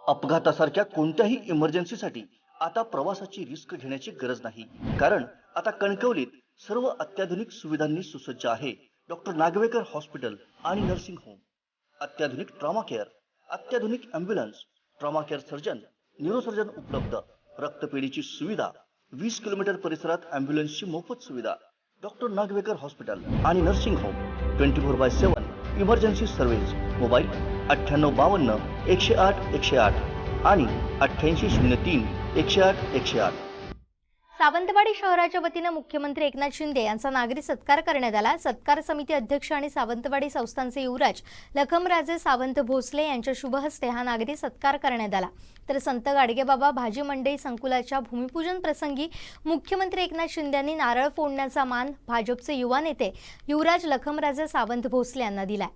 अपघातासारख्या कोणत्याही इमर्जन्सीसाठी आता प्रवासाची रिस्क घेण्याची गरज नाही, कारण आता कणकवलीत सर्व अत्याधुनिक सुविधांनी सुसज्ज आहे डॉक्टर नागवेकर हॉस्पिटल आणि नर्सिंग होम. अत्याधुनिक ट्रॉमा केअर, अत्याधुनिक ambulance, trauma care surgeon, neurosurgeon उपलब्ध, रक्तपेढीची सुविधा, 20 किलोमीटर परिसरात ॲम्ब्युलन्सची मोफत सुविधा. डॉक्टर नागवेकर हॉस्पिटल आणि nursing home 24/7 emergency service. Mobile 9852 108 108 आणि 8803 108 108. सावंतवाडी शहराच्या वतीने मुख्यमंत्री एकनाथ शिंदे यांचा नागरी सत्कार करण्यात आला. सत्कार समिती अध्यक्ष आणि सावंतवाडी संस्थानचे युवराज लखमराजे सावंत भोसले यांच्या शुभ हस्ते हा नागरी सत्कार करण्यात आला. तर संत गाडगेबाबा भाजी मंडई संकुलाच्या भूमिपूजन प्रसंगी मुख्यमंत्री एकनाथ शिंदे यांनी नारळ फोडण्याचा मान भाजपचे युवा नेते युवराज लखमराजे सावंत भोसले यांना दिला.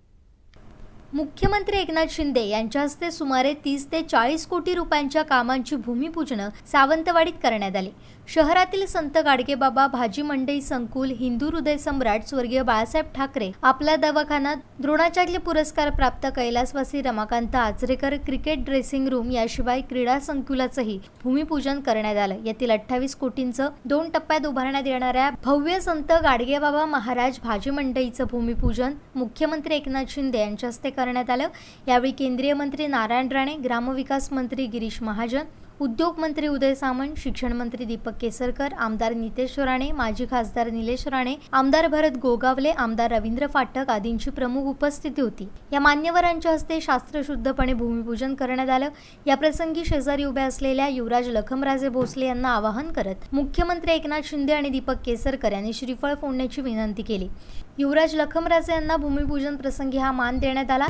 मुख्यमंत्री एकनाथ शिंदे यांच्या हस्ते सुमारे 30 ते 40 कोटी रुपयांच्या कामांची भूमिपूजन सावंतवाडीत करण्यात आली. शहरातील संत गाडगेबाबा भाजी मंडई संकुल, हिंदू हृदय सम्राट स्वर्गीय बाळासाहेब ठाकरे आपला दवाखाना, द्रोणाचार्य पुरस्कार प्राप्त कैलासवासी Ramakant Achrekar cricket dressing room याशिवाय क्रीडा संकुलाचंही भूमिपूजन करण्यात आलं. यातील 28 कोटींचं 2 टप्प्यात उभारण्यात येणाऱ्या भव्य संत गाडगेबाबा महाराज भाजी मंडईचं भूमिपूजन मुख्यमंत्री एकनाथ शिंदे यांच्या हस्ते करण्यात आलं. यावेळी केंद्रीय मंत्री नारायण राणे, ग्रामविकास मंत्री गिरीश महाजन, उद्योग मंत्री उदय सामंत, शिक्षण मंत्री दीपक केसरकर, आमदार नितेश राणे, माजी खासदार निलेश राणे, आमदार भरत गोगावले, आमदार रवींद्र फाटक आदींची प्रमुख उपस्थिती होती. या मान्यवरांच्या हस्ते शास्त्रशुद्धपणे भूमिपूजन करण्यात आलं. या प्रसंगी शेजारी उभ्या असलेल्या युवराज लखमराजे भोसले यांना आवाहन करत मुख्यमंत्री एकनाथ शिंदे आणि दीपक केसरकर यांनी श्रीफळ फोडण्याची विनंती केली. युवराज लखमराजे यांना भूमिपूजन प्रसंगी हा मान देण्यात आला.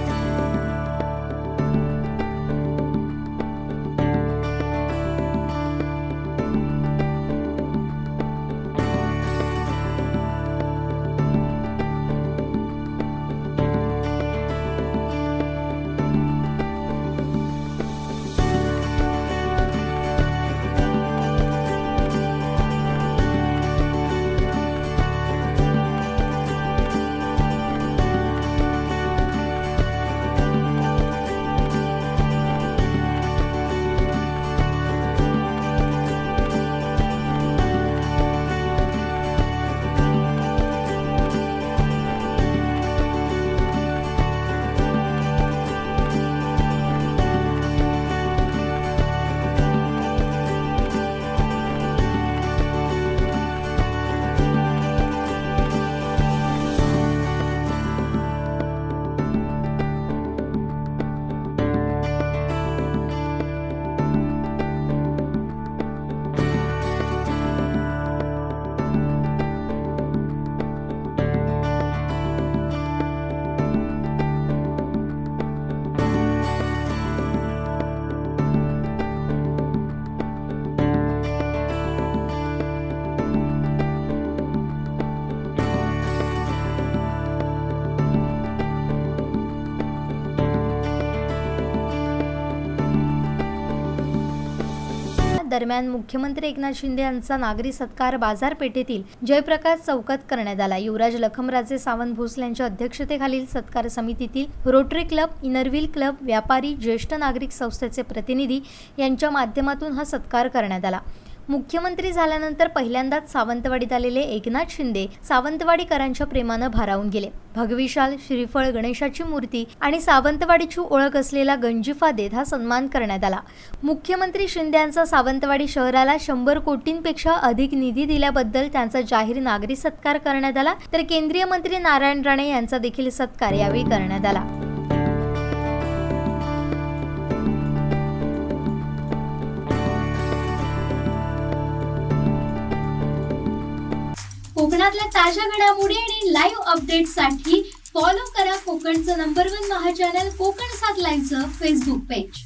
दरम्यान मुख्यमंत्री एकनाथ शिंदे यांचा नागरी सत्कार बाजारपेठेतील जयप्रकाश चौकात करण्यात आला. युवराज लखमराजे सावंत भोसले यांच्या अध्यक्षतेखालील सत्कार समितीतील रोटरी क्लब, इनरव्हील क्लब, व्यापारी, ज्येष्ठ नागरिक संस्थेचे प्रतिनिधी यांच्या माध्यमातून हा सत्कार करण्यात आला. मुख्यमंत्री झाल्यानंतर पहिल्यांदाच सावंतवाडीत आलेले एकनाथ शिंदे सावंतवाडीकरांच्या प्रेमानं भारावून गेले. भगविशाल, श्रीफळ, गणेशाची मूर्ती आणि सावंतवाडीची ओळख असलेला गंजिफा देत हा सन्मान करण्यात आला. मुख्यमंत्री शिंदे यांचा सावंतवाडी शहराला 100 कोटींपेक्षा अधिक निधी दिल्याबद्दल त्यांचा जाहीर नागरी सत्कार करण्यात आला. तर केंद्रीय मंत्री नारायण राणे यांचा देखील सत्कार यावेळी करण्यात आला. कोकणातल्या ताज्या घडामोडी आणि लाईव्ह अपडेट्ससाठी फॉलो करा कोकणचं नंबर 1 महा चॅनल कोकण 7 लाईव्हचं फेसबुक पेज.